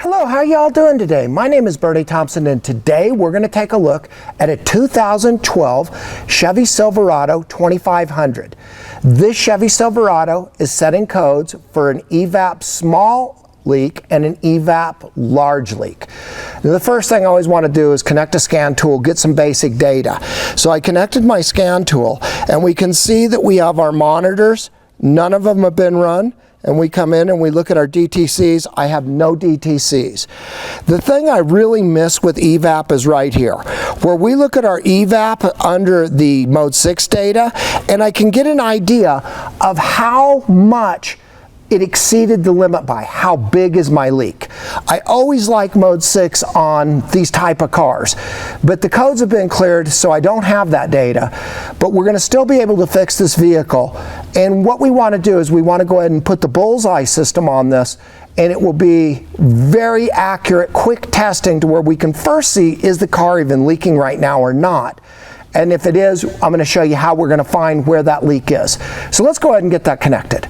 Hello, how y'all doing today? My name is Bernie Thompson, and today we're going to take a look at a 2012 Chevy Silverado 2500. This Chevy Silverado is setting codes for an EVAP small leak and an EVAP large leak. Now, the first thing I always want to do is connect a scan tool, get some basic data. So I connected my scan tool, and we can see that we have our monitors. None of them have been run. And we come in and we look at our DTCs. I have no DTCs. The thing I really miss with EVAP is right here, where we look at our EVAP under the Mode 6 data, and I can get an idea of how much it exceeded the limit by. How big is my leak? I always like Mode 6 on these type of cars, but the codes have been cleared, so I don't have that data. But we're going to still be able to fix this vehicle, and what we want to do is we want to go ahead and put the BULLSEYE system on this, and it will be very accurate, quick testing to where we can first see, is the car even leaking right now or not? And if it is, I'm going to show you how we're going to find where that leak is. So let's go ahead and get that connected.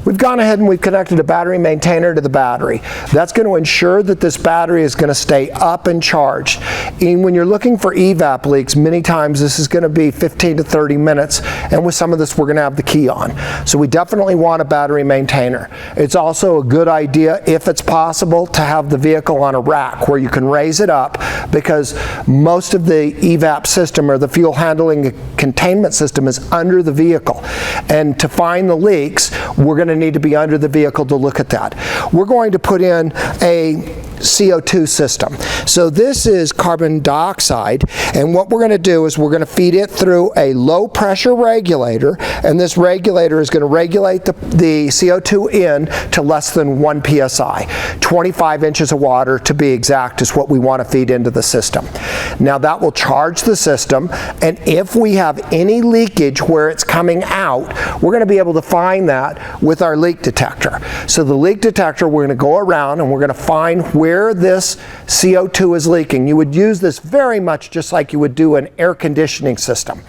We've gone ahead and we've connected a battery maintainer to the battery. That's going to ensure that this battery is going to stay up and charged. And when you're looking for EVAP leaks, many times this is going to be 15 to 30 minutes, and with some of this we're going to have the key on. So we definitely want a battery maintainer. It's also a good idea, if it's possible, to have the vehicle on a rack where you can raise it up, because most of the EVAP system, or the fuel handling containment system, is under the vehicle. And to find the leaks, we're going to need to be under the vehicle to look at that. We're going to put in a CO2 system. So this is carbon dioxide, and what we're going to do is we're going to feed it through a low pressure regulator, and this regulator is going to regulate the CO2 in to less than 1 psi. 25 inches of water to be exact is what we want to feed into the system. Now that will charge the system, and if we have any leakage where it's coming out, we're going to be able to find that with our leak detector. So the leak detector, we're going to go around and we're going to find where this CO2 is leaking. You would use this very much just like you would do an air conditioning system.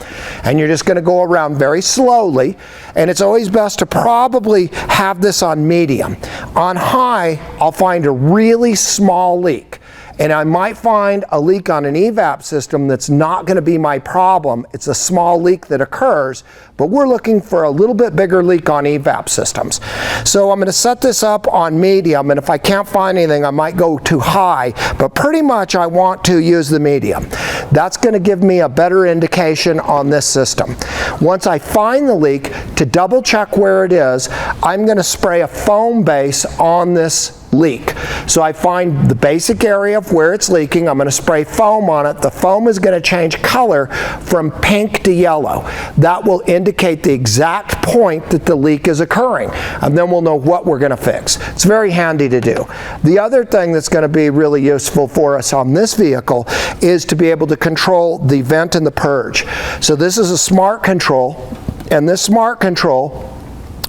And you're just going to go around very slowly, and it's always best to probably have this on medium. On high, I'll find a really small leak. And I might find a leak on an EVAP system that's not going to be my problem. It's a small leak that occurs, but we're looking for a little bit bigger leak on EVAP systems. So I'm going to set this up on medium, and if I can't find anything, I might go to high, but pretty much I want to use the medium. That's going to give me a better indication on this system. Once I find the leak, to double check where it is, I'm going to spray a foam base on this leak. So I find the basic area of where it's leaking, I'm going to spray foam on it. The foam is going to change color from pink to yellow. That will indicate the exact point that the leak is occurring, and then we'll know what we're going to fix. It's very handy to do. The other thing that's going to be really useful for us on this vehicle is to be able to control the vent and the purge. So this is a smart control, and this smart control,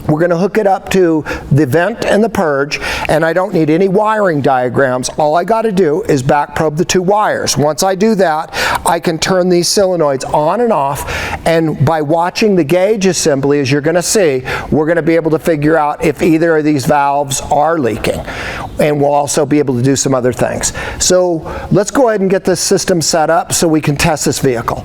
we're going to hook it up to the vent and the purge, and I don't need any wiring diagrams. All I got to do is back probe the two wires. Once I do that, I can turn these solenoids on and off, and by watching the gauge assembly, as you're going to see, we're going to be able to figure out if either of these valves are leaking, and we'll also be able to do some other things. So let's go ahead and get this system set up so we can test this vehicle.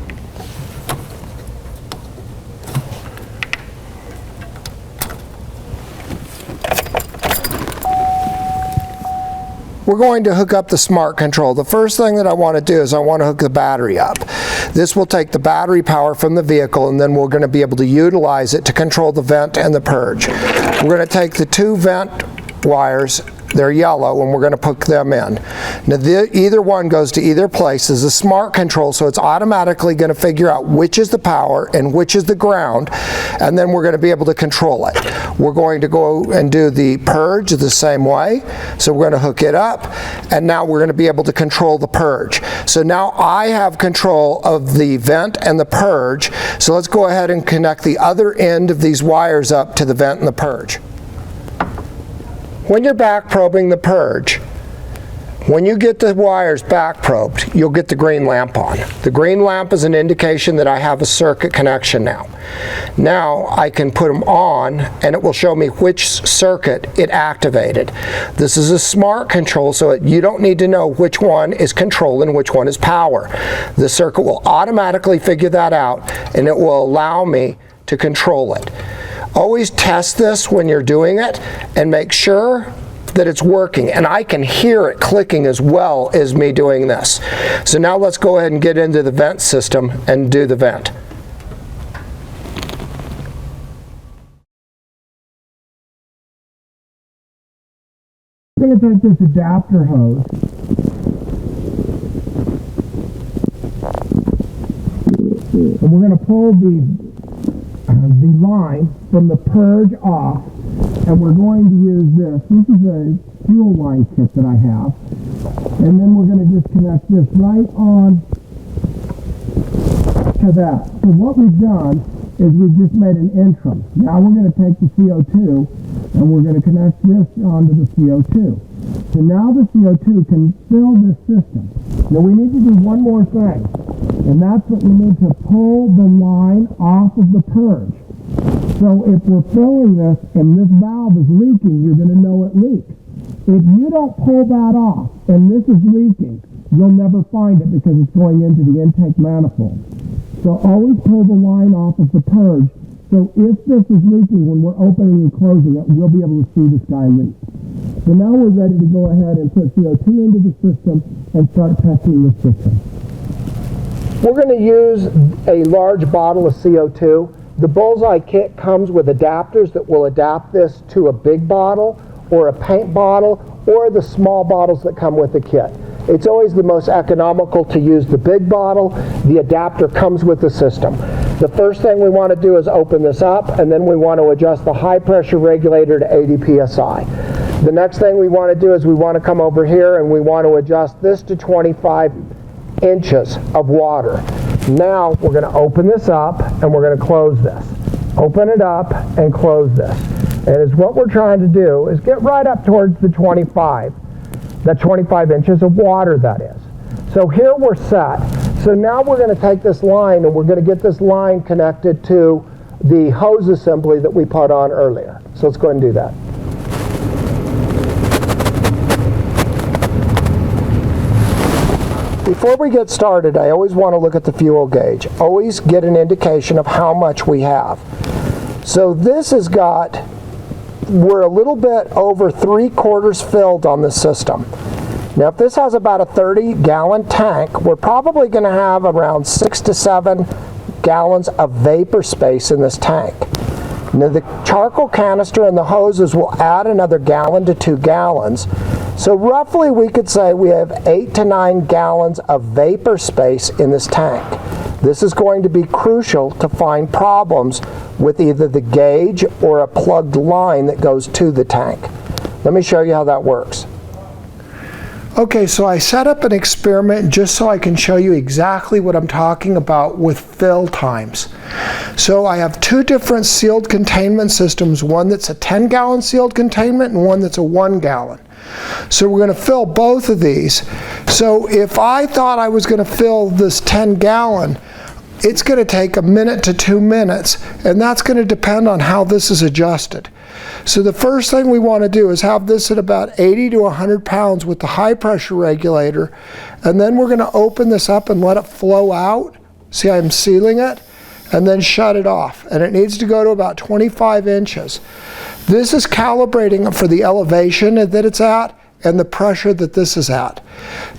We're going to hook up the smart control. The first thing that I want to do is I want to hook the battery up. This will take the battery power from the vehicle, and then we're going to be able to utilize it to control the vent and the purge. We're going to take the two vent wires, they're yellow, and we're going to put them in. Now either one goes to either place. This is a smart control, so it's automatically going to figure out which is the power and which is the ground, and then we're going to be able to control it. We're going to go and do the purge the same way. So we're going to hook it up, and now we're going to be able to control the purge. So now I have control of the vent and the purge. So let's go ahead and connect the other end of these wires up to the vent and the purge. When you're back probing the purge, When you get the wires back probed, you'll get the green lamp on. The green lamp is an indication that I have a circuit connection now. Now I can put them on and it will show me which circuit it activated. This is a smart control, so you don't need to know which one is control and which one is power. The circuit will automatically figure that out and it will allow me to control it. Always test this when you're doing it and make sure that it's working, and I can hear it clicking as well as me doing this. So now let's go ahead and get into the vent system and do the vent. I'm going to take this adapter hose and we're going to pull the line from the purge off, and we're going to use this. This is a fuel line kit that I have, and then we're going to just connect this right on to that. So what we've done is we've just made an interim. Now we're going to take the CO2 and we're going to connect this onto the CO2. So now the CO2 can fill this system. Now we need to do one more thing, and that's that we need to pull the line off of the purge. So if we're filling this and this valve is leaking, you're going to know it leaks. If you don't pull that off and this is leaking, you'll never find it because it's going into the intake manifold. So always pull the line off of the purge. So if this is leaking when we're opening and closing it, we'll be able to see this guy leak. So now we're ready to go ahead and put CO2 into the system and start testing the system. We're going to use a large bottle of CO2. The Bullseye kit comes with adapters that will adapt this to a big bottle or a paint bottle or the small bottles that come with the kit. It's always the most economical to use the big bottle. The adapter comes with the system. The first thing we want to do is open this up, and then we want to adjust the high pressure regulator to 80 psi. The next thing we want to do is we want to come over here and we want to adjust this to 25 inches of water. Now we're going to open this up and we're going to close this. Open it up and close this. And is what we're trying to do is get right up towards the 25 inches of water, that is. So here we're set. So now we're going to take this line and we're going to get this line connected to the hose assembly that we put on earlier. So let's go ahead and do that. Before we get started, I always want to look at the fuel gauge. Always get an indication of how much we have. So this has got, we're a little bit over 3/4 filled on this system. Now if this has about a 30-gallon tank, we're probably going to have around 6 to 7 gallons of vapor space in this tank. Now the charcoal canister and the hoses will add another gallon to 2 gallons. So roughly we could say we have 8 to 9 gallons of vapor space in this tank. This is going to be crucial to find problems with either the gauge or a plugged line that goes to the tank. Let me show you how that works. Okay, so I set up an experiment just so I can show you exactly what I'm talking about with fill times. So I have two different sealed containment systems, one that's a 10-gallon sealed containment and one that's a 1-gallon. So we're going to fill both of these. So if I thought I was going to fill this 10-gallon, it's going to take 1 minute to 2 minutes, and that's going to depend on how this is adjusted. So the first thing we want to do is have this at about 80 to 100 pounds with the high pressure regulator, and then we're going to open this up and let it flow out. See, I'm sealing it, and then shut it off. And it needs to go to about 25 inches. This is calibrating for the elevation that it's at and the pressure that this is at.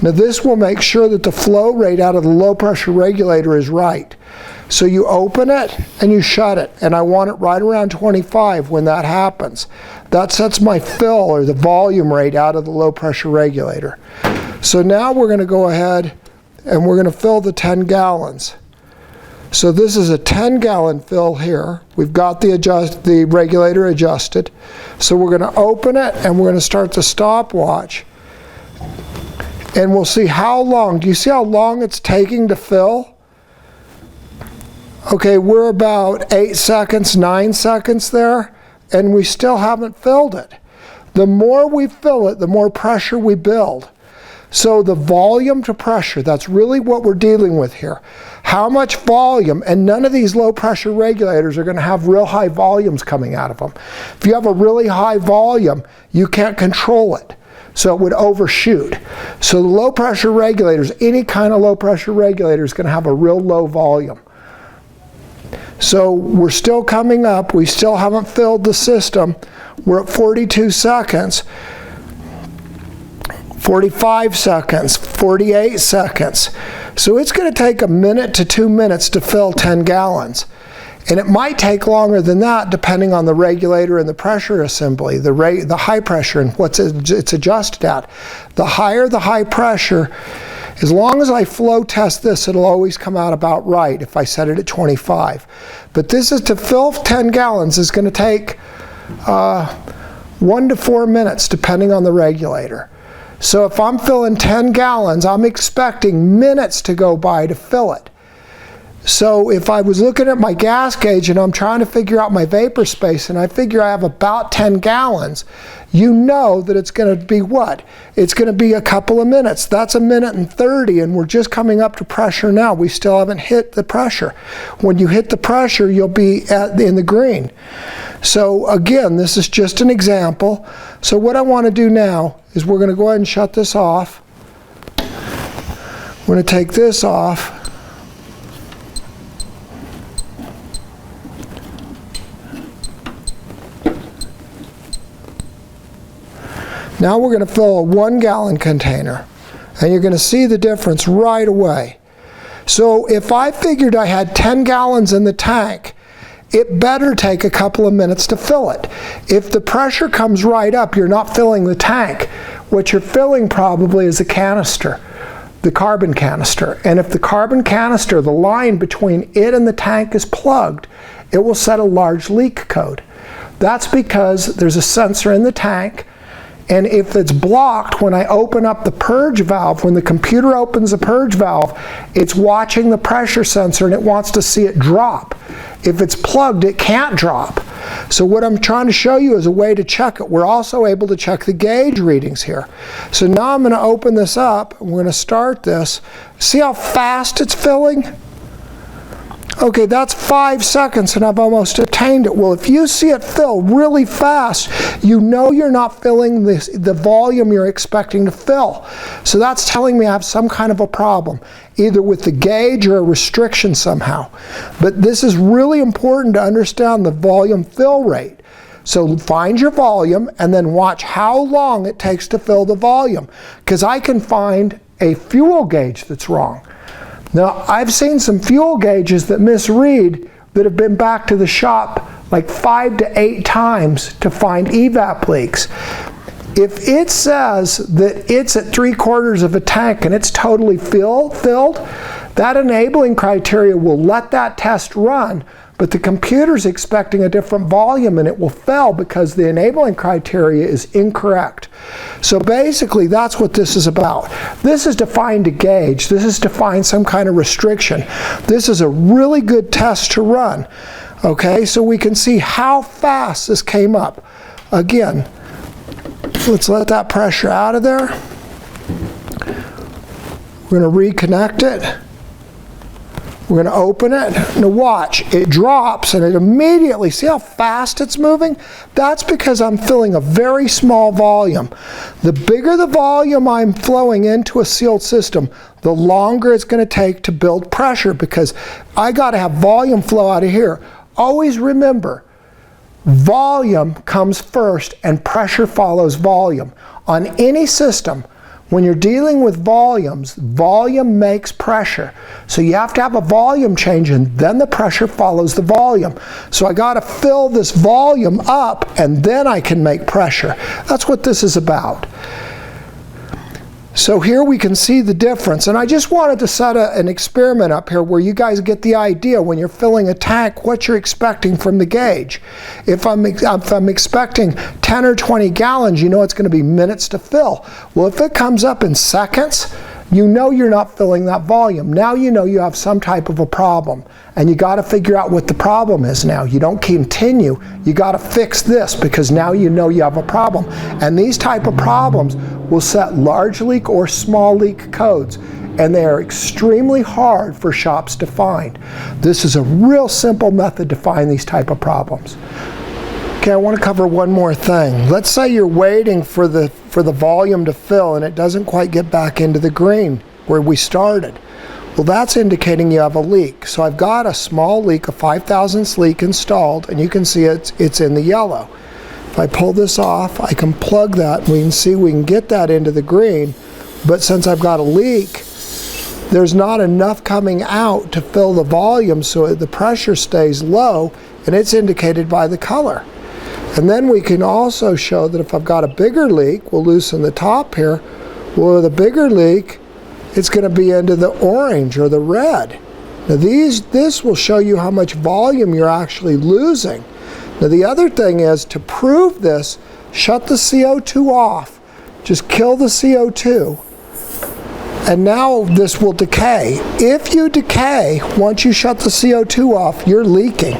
Now this will make sure that the flow rate out of the low pressure regulator is right. So you open it and you shut it, and I want it right around 25 when that happens. That sets my fill or the volume rate out of the low pressure regulator. So now we're going to go ahead and we're going to fill the 10 gallons. So this is a 10-gallon fill here. We've got the regulator adjusted. So we're going to open it and we're going to start the stopwatch. And we'll see how long. Do you see how long it's taking to fill? Okay, we're about 8 seconds, 9 seconds there, and we still haven't filled it. The more we fill it, the more pressure we build. So the volume to pressure, that's really what we're dealing with here. How much volume, and none of these low pressure regulators are going to have real high volumes coming out of them. If you have a really high volume, you can't control it. So it would overshoot. So the low pressure regulators, any kind of low pressure regulator is going to have a real low volume. So we're still coming up. We still haven't filled the system. We're at 42 seconds. 45 seconds, 48 seconds. So it's going to take a minute to 2 minutes to fill 10 gallons. And it might take longer than that depending on the regulator and the pressure assembly, the high pressure and what it's adjusted at. The higher the high pressure, as long as I flow test this, it'll always come out about right if I set it at 25. But this is to fill 10 gallons is going to take 1 to 4 minutes depending on the regulator. So if I'm filling 10 gallons, I'm expecting minutes to go by to fill it. So if I was looking at my gas gauge and I'm trying to figure out my vapor space and I figure I have about 10 gallons, you know that it's going to be what? It's going to be a couple of minutes. That's 1 minute and 30, and we're just coming up to pressure now. We still haven't hit the pressure. When you hit the pressure, you'll be in the green. So again, this is just an example. So what I want to do now is we're going to go ahead and shut this off. We're going to take this off. Now we're going to fill a 1 gallon container, and you're going to see the difference right away. So if I figured I had 10 gallons in the tank, it better take a couple of minutes to fill it. If the pressure comes right up, you're not filling the tank. What you're filling probably is a canister, the carbon canister. And if the carbon canister, the line between it and the tank is plugged, it will set a large leak code. That's because there's a sensor in the tank, and if it's blocked, when I open up the purge valve, when the computer opens the purge valve, it's watching the pressure sensor and it wants to see it drop. If it's plugged, it can't drop. So what I'm trying to show you is a way to check it. We're also able to check the gauge readings here. So now I'm going to open this up, and we're going to start this. See how fast it's filling? Okay, that's 5 seconds and I've almost attained it. Well, if you see it fill really fast, you know you're not filling the volume you're expecting to fill. So that's telling me I have some kind of a problem, either with the gauge or a restriction somehow. But this is really important to understand the volume fill rate. So find your volume and then watch how long it takes to fill the volume, because I can find a fuel gauge that's wrong. Now, I've seen some fuel gauges that misread that have been back to the shop like 5 to 8 times to find EVAP leaks. If it says that it's at 3/4 of a tank and it's totally filled, that enabling criteria will let that test run, but the computer's expecting a different volume and it will fail because the enabling criteria is incorrect. So basically that's what this is about. This is to find a gauge. This is to find some kind of restriction. This is a really good test to run. Okay, so we can see how fast this came up. Again, let's let that pressure out of there. We're going to reconnect it. We're going to open it. Now watch, it drops and it immediately, see how fast it's moving? That's because I'm filling a very small volume. The bigger the volume I'm flowing into a sealed system, the longer it's going to take to build pressure, because I got to have volume flow out of here. Always remember, volume comes first and pressure follows volume. On any system, when you're dealing with volumes, volume makes pressure. So you have to have a volume change and then the pressure follows the volume. So I got to fill this volume up and then I can make pressure. That's what this is about. So here we can see the difference, and I just wanted to set an experiment up here where you guys get the idea when you're filling a tank what you're expecting from the gauge. If I'm expecting 10 or 20 gallons, you know it's going to be minutes to fill. Well, if it comes up in seconds, you know you're not filling that volume. Now you know you have some type of a problem, and you got to figure out what the problem is now. You don't continue, you got to fix this, because now you know you have a problem. And these type of problems will set large leak or small leak codes, and they are extremely hard for shops to find. This is a real simple method to find these type of problems. Okay, I want to cover one more thing. Let's say you're waiting for the volume to fill and it doesn't quite get back into the green where we started. Well, that's indicating you have a leak. So I've got a small leak, a 5 thousandths leak installed, and you can see it's in the yellow. If I pull this off, I can plug that, and we can see we can get that into the green. But since I've got a leak, there's not enough coming out to fill the volume, so the pressure stays low, and it's indicated by the color. And then we can also show that if I've got a bigger leak, we'll loosen the top here. Well, the bigger leak, it's going to be into the orange or the red. Now this will show you how much volume you're actually losing. Now the other thing is, to prove this, shut the CO2 off. Just kill the CO2. And now this will decay. If you decay, once you shut the CO2 off, you're leaking.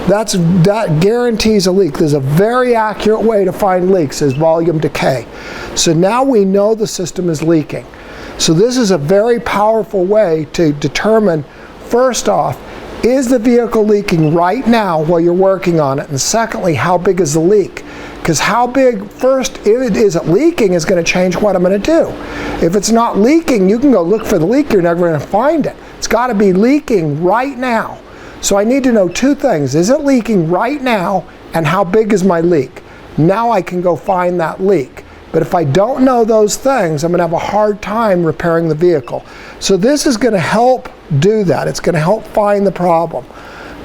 That guarantees a leak. There's a very accurate way to find leaks, is volume decay. So now we know the system is leaking. So this is a very powerful way to determine, first off, is the vehicle leaking right now while you're working on it? And secondly, how big is the leak? Because how big, first, is it leaking is going to change what I'm going to do. If it's not leaking, you can go look for the leak, you're never going to find it. It's got to be leaking right now. So I need to know two things. Is it leaking right now, and how big is my leak? Now I can go find that leak. But if I don't know those things, I'm going to have a hard time repairing the vehicle. So this is going to help do that. It's going to help find the problem.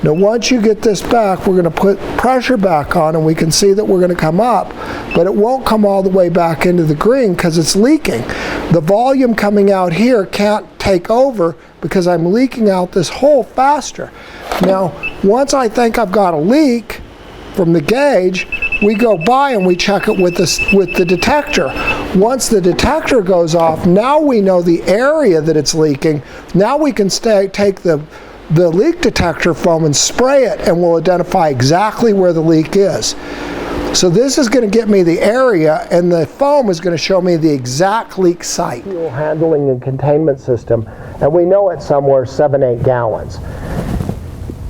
Now once you get this back, we're going to put pressure back on, and we can see that we're going to come up, but it won't come all the way back into the green because it's leaking. The volume coming out here can't take over because I'm leaking out this hole faster. Now once I think I've got a leak from the gauge, we go by and we check it with the detector. Once the detector goes off, now we know the area that it's leaking. Now we can take the leak detector foam and spray it, and we'll identify exactly where the leak is. So this is going to get me the area, and the foam is going to show me the exact leak site. Fuel handling and containment system, and we know it's somewhere 7-8 gallons.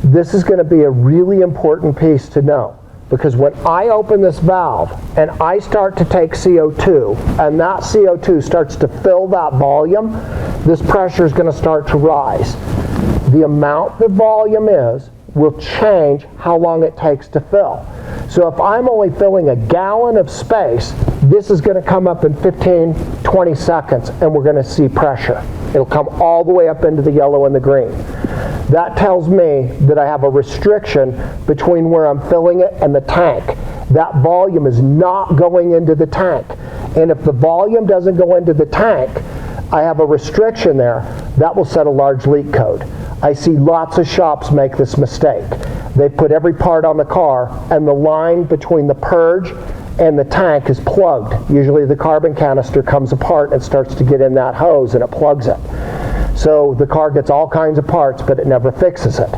This is going to be a really important piece to know, because when I open this valve and I start to take CO2, and that CO2 starts to fill that volume, this pressure is going to start to rise. The amount the volume is will change how long it takes to fill. So if I'm only filling a gallon of space, this is going to come up in 15-20 seconds, and we're going to see pressure. It'll come all the way up into the yellow and the green. That tells me that I have a restriction between where I'm filling it and the tank. That volume is not going into the tank. And if the volume doesn't go into the tank, I have a restriction there. That will set a large leak code. I see lots of shops make this mistake. They put every part on the car, and the line between the purge and the tank is plugged. Usually the carbon canister comes apart and starts to get in that hose, and it plugs it. So the car gets all kinds of parts, but it never fixes it.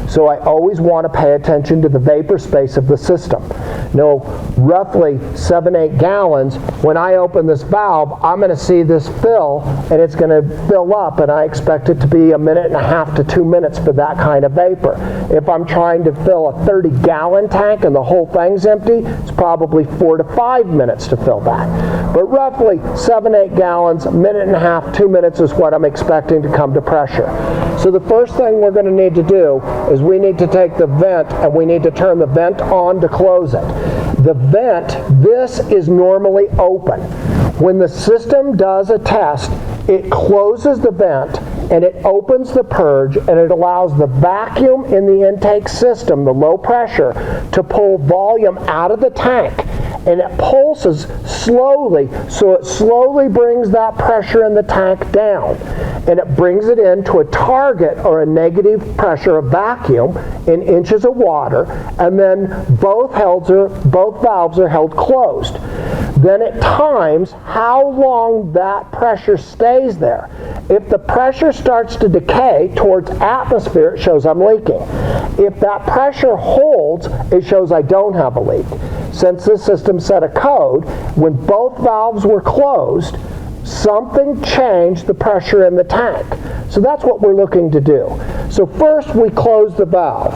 So I always want to pay attention to the vapor space of the system. Now, roughly 7-8 gallons, when I open this valve, I'm going to see this fill, and it's going to fill up, and I expect it to be 1.5 to 2 minutes for that kind of vapor. If I'm trying to fill a 30-gallon tank and the whole thing's empty, it's probably 4 to 5 minutes to fill that. But roughly 7-8 gallons, 1.5 to 2 minutes is what I'm expecting to come to pressure. So the first thing we're going to need to do is we need to take the vent, and we need to turn the vent on to close it. The vent, this is normally open. When the system does a test, it closes the vent and it opens the purge, and it allows the vacuum in the intake system, the low pressure, to pull volume out of the tank. And it pulses slowly, so it slowly brings that pressure in the tank down. And it brings it into a target, or a negative pressure of vacuum, in inches of water, and then both valves are held closed. Then it times how long that pressure stays there. If the pressure starts to decay towards atmosphere, it shows I'm leaking. If that pressure holds, it shows I don't have a leak. Since this system set a code, when both valves were closed, something changed the pressure in the tank. So that's what we're looking to do. So first we close the valve.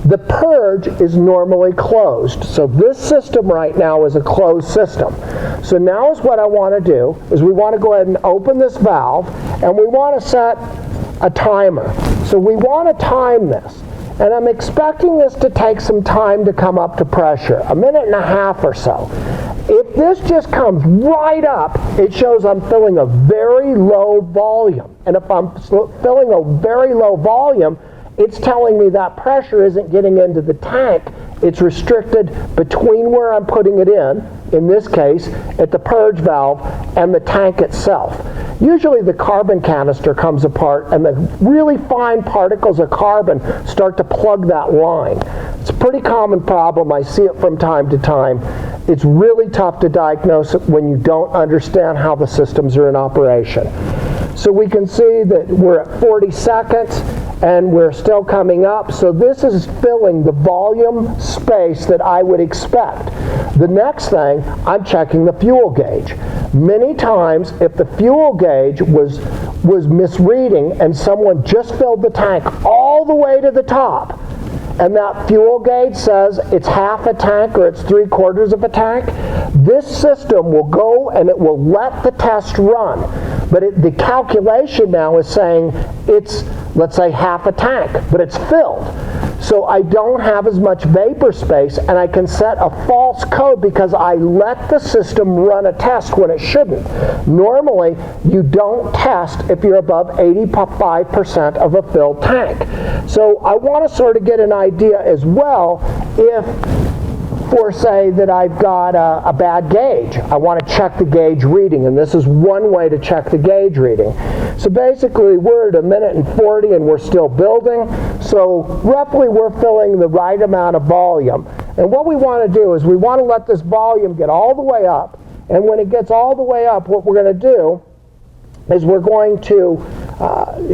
The purge is normally closed. So this system right now is a closed system. So now is what I want to do is we want to go ahead and open this valve, and we want to set a timer. So we want to time this. And I'm expecting this to take some time to come up to pressure, a minute and a half or so. If this just comes right up, it shows I'm filling a very low volume. And if I'm filling a very low volume, it's telling me that pressure isn't getting into the tank. It's restricted between where I'm putting it in this case, at the purge valve, and the tank itself. Usually the carbon canister comes apart and the really fine particles of carbon start to plug that line. It's a pretty common problem. I see it from time to time. It's really tough to diagnose it when you don't understand how the systems are in operation. So we can see that we're at 40 seconds and we're still coming up. So this is filling the volume space that I would expect. The next thing, I'm checking the fuel gauge. Many times, if the fuel gauge was misreading and someone just filled the tank all the way to the top, and that fuel gauge says it's half a tank or it's 3/4 of a tank, this system will go and it will let the test run. But the calculation now is saying it's, let's say, half a tank, but it's filled. So I don't have as much vapor space, and I can set a false code because I let the system run a test when it shouldn't. Normally, you don't test if you're above 85% of a filled tank. So I want to sort of get an idea as well if, for say that I've got a bad gauge. I want to check the gauge reading, and this is one way to check the gauge reading. So basically we're at 1:40 and we're still building, so roughly we're filling the right amount of volume. And what we want to do is we want to let this volume get all the way up, and when it gets all the way up, what we're going to do is we're going to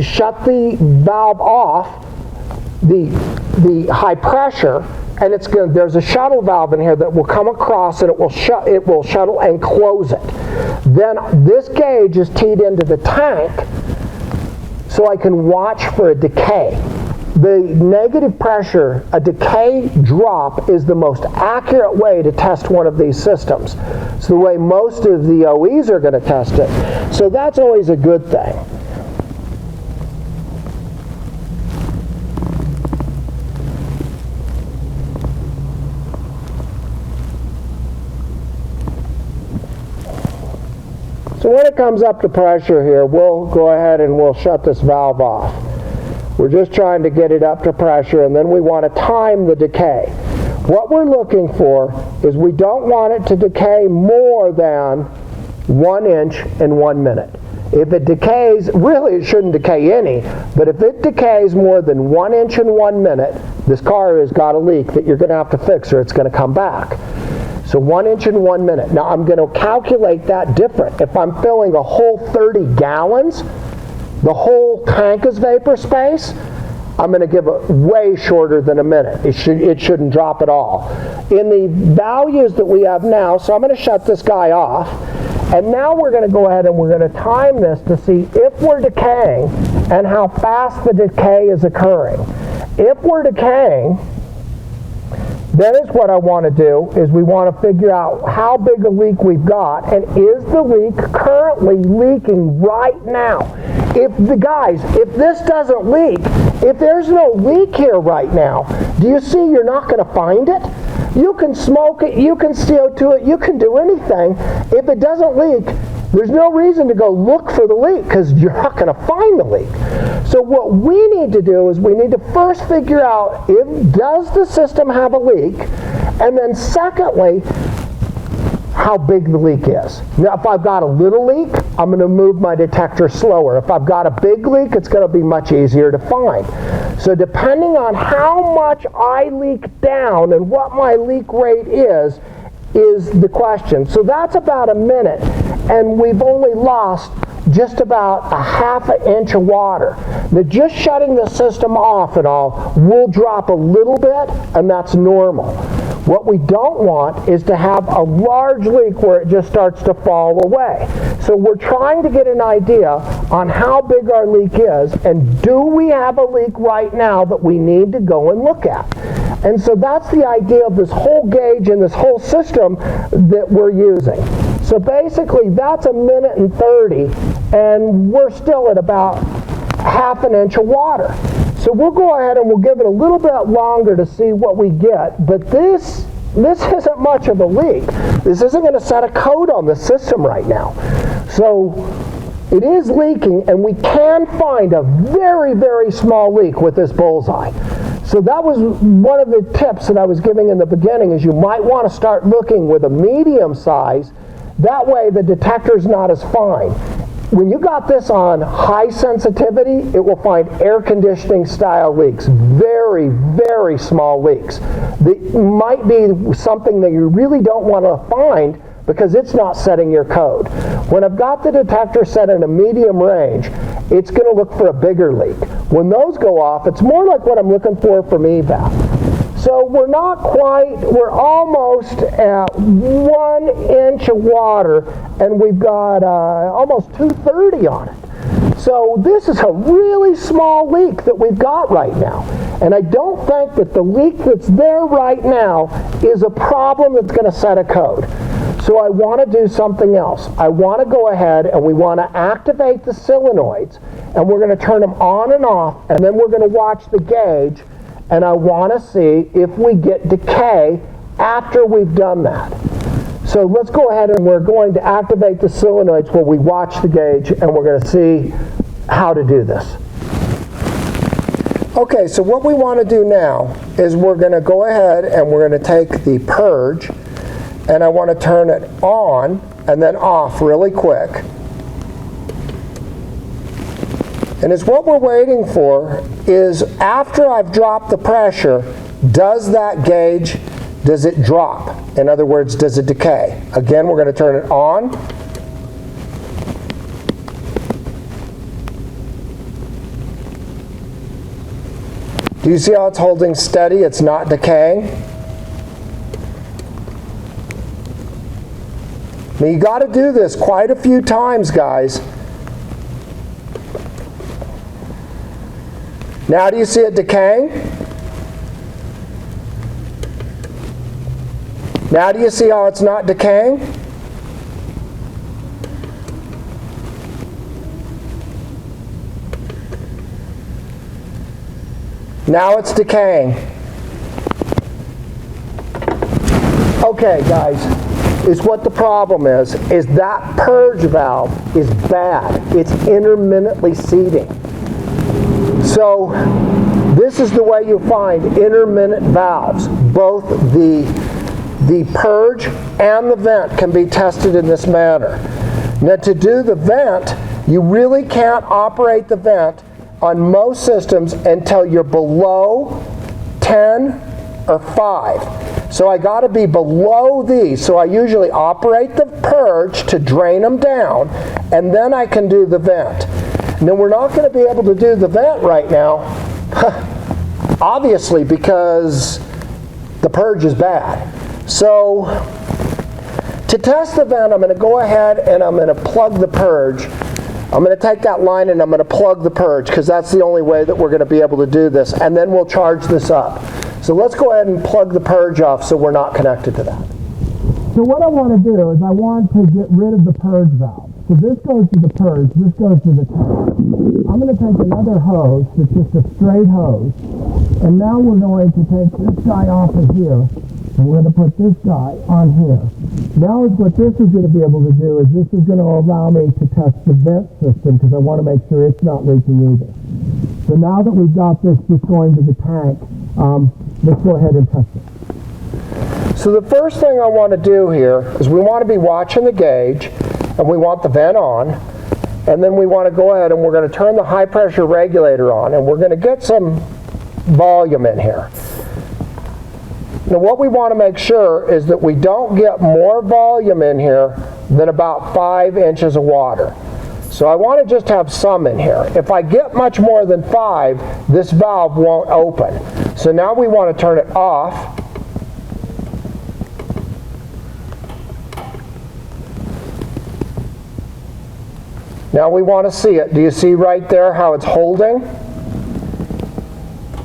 shut the valve off, the high pressure, and there's a shuttle valve in here that will come across and it will shuttle and close it. Then this gauge is teed into the tank so I can watch for a decay. The negative pressure, a decay drop, is the most accurate way to test one of these systems. It's the way most of the OEs are going to test it. So that's always a good thing. So when it comes up to pressure here, we'll go ahead and we'll shut this valve off. We're just trying to get it up to pressure, and then we want to time the decay. What we're looking for is we don't want it to decay more than 1 inch in 1 minute. If it decays, really it shouldn't decay any, but if it decays more than 1 inch in 1 minute, this car has got a leak that you're going to have to fix or it's going to come back. So 1 inch in 1 minute. Now I'm going to calculate that different. If I'm filling a whole 30 gallons, the whole tank is vapor space, I'm going to give it way shorter than a minute. It shouldn't drop at all. In the values that we have now, so I'm going to shut this guy off, and now we're going to go ahead and we're going to time this to see if we're decaying and how fast the decay is occurring. If we're decaying, then is what I want to do is we want to figure out how big a leak we've got, and is the leak currently leaking right now? If this doesn't leak, if there's no leak here right now, do you see you're not going to find it? You can smoke it, you can CO2 it, you can do anything. If it doesn't leak, there's no reason to go look for the leak because you're not going to find the leak. So what we need to do is we need to first figure out does the system have a leak, and then secondly, how big the leak is. Now if I've got a little leak, I'm going to move my detector slower. If I've got a big leak, it's going to be much easier to find. So depending on how much I leak down and what my leak rate is, is the question. So that's about a minute, and we've only lost just about a half an inch of water. Now, just shutting the system off and all will drop a little bit, and that's normal. What we don't want is to have a large leak where it just starts to fall away. So we're trying to get an idea on how big our leak is, and do we have a leak right now that we need to go and look at. And so that's the idea of this whole gauge and this whole system that we're using. So basically that's a minute and 30, and we're still at about half an inch of water. So we'll go ahead and we'll give it a little bit longer to see what we get, but this isn't much of a leak. This isn't going to set a code on the system right now. So it is leaking, and we can find a very, very small leak with this bullseye. So that was one of the tips that I was giving in the beginning, is you might want to start looking with a medium size. That way the detector's not as fine. When you got this on high sensitivity, it will find air conditioning style leaks, very, very small leaks. That might be something that you really don't want to find because it's not setting your code. When I've got the detector set in a medium range, it's going to look for a bigger leak. When those go off, it's more like what I'm looking for from EVAP. So we're not quite, we're almost at 1 inch of water, and we've got almost 230 on it. So this is a really small leak that we've got right now. And I don't think that the leak that's there right now is a problem that's going to set a code. So I want to do something else. I want to go ahead and we want to activate the solenoids, and we're going to turn them on and off, and then we're going to watch the gauge, and I want to see if we get decay after we've done that. So let's go ahead and we're going to activate the solenoids while we watch the gauge, and we're going to see how to do this. Okay, so what we want to do now is we're going to go ahead and we're going to take the purge, and I want to turn it on and then off really quick. And it's what we're waiting for is after I've dropped the pressure, does that gauge, does it drop? In other words, does it decay? Again, we're going to turn it on. Do you see how it's holding steady? It's not decaying. Now you got to do this quite a few times, guys. Now do you see it decaying? Now do you see how it's not decaying? Now it's decaying. Okay, guys, is what the problem is that purge valve is bad. It's intermittently seating. So this is the way you find intermittent valves. Both the purge and the vent can be tested in this manner. Now to do the vent, you really can't operate the vent on most systems until you're below 10 or 5. So I got to be below these. So I usually operate the purge to drain them down, and then I can do the vent. Now we're not going to be able to do the vent right now, obviously, because the purge is bad. So to test the vent, I'm going to go ahead and I'm going to plug the purge. I'm going to take that line and I'm going to plug the purge, because that's the only way that we're going to be able to do this, and then we'll charge this up. So let's go ahead and plug the purge off so we're not connected to that. So what I want to do is I want to get rid of the purge valve. So this goes to the purge, this goes to the tank. I'm going to take another hose that's just a straight hose, and now we're going to take this guy off of here, and we're going to put this guy on here. Now what this is going to be able to do is this is going to allow me to test the vent system, because I want to make sure it's not leaking either. So now that we've got this just going to the tank, let's go ahead and test it. So the first thing I want to do here is we want to be watching the gauge, and we want the vent on, and then we want to go ahead and we're going to turn the high pressure regulator on, and we're going to get some volume in here. Now what we want to make sure is that we don't get more volume in here than about 5 inches of water. So I want to just have some in here. If I get much more than 5, this valve won't open. So now we want to turn it off. Now we want to see it. Do you see right there how it's holding?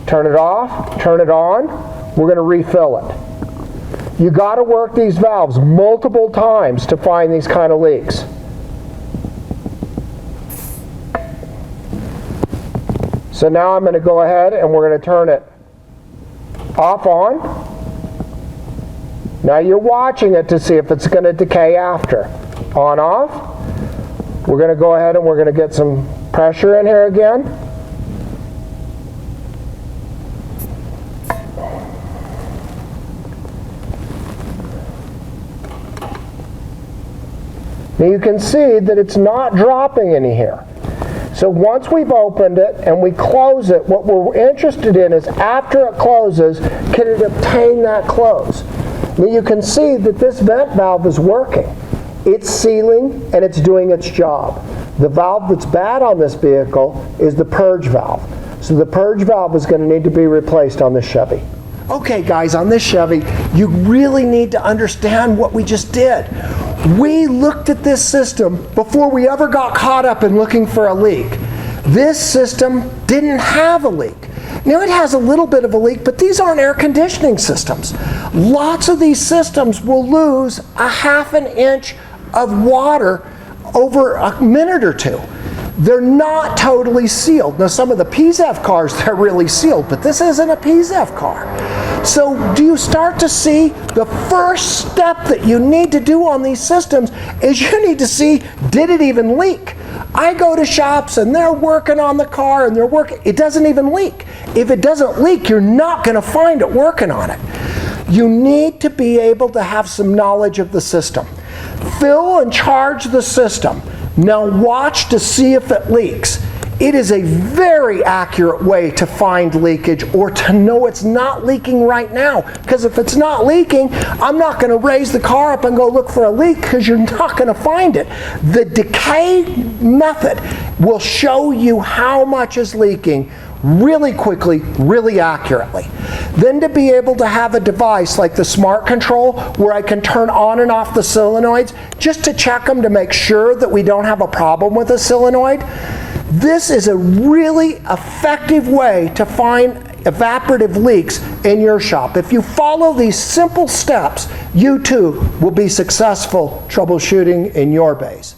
Turn it off, turn it on. We're going to refill it. You got to work these valves multiple times to find these kind of leaks. So now I'm going to go ahead and we're going to turn it off on. Now you're watching it to see if it's going to decay after. On off. We're going to go ahead and we're going to get some pressure in here again. Now you can see that it's not dropping any here. So once we've opened it and we close it, what we're interested in is after it closes, can it obtain that close? Now you can see that this vent valve is working. It's sealing and it's doing its job. The valve that's bad on this vehicle is the purge valve. So the purge valve is going to need to be replaced on this Chevy. Okay guys, on this Chevy, you really need to understand what we just did. We looked at this system before we ever got caught up in looking for a leak. This system didn't have a leak. Now it has a little bit of a leak, but these aren't air conditioning systems. Lots of these systems will lose a ½ an inch of water over a minute or two. They're not totally sealed. Now some of the PZEV cars, they're really sealed, but this isn't a PZEV car. So do you start to see the first step that you need to do on these systems is you need to see, did it even leak? I go to shops and they're working on the car and it doesn't even leak. If it doesn't leak, you're not going to find it working on it. You need to be able to have some knowledge of the system. Fill and charge the system. Now watch to see if it leaks. It is a very accurate way to find leakage or to know it's not leaking right now. Because if it's not leaking, I'm not going to raise the car up and go look for a leak because you're not going to find it. The decay method will show you how much is leaking really quickly, really accurately. Then to be able to have a device like the Smart Control where I can turn on and off the solenoids just to check them to make sure that we don't have a problem with a solenoid. This is a really effective way to find evaporative leaks in your shop. If you follow these simple steps, you too will be successful troubleshooting in your base.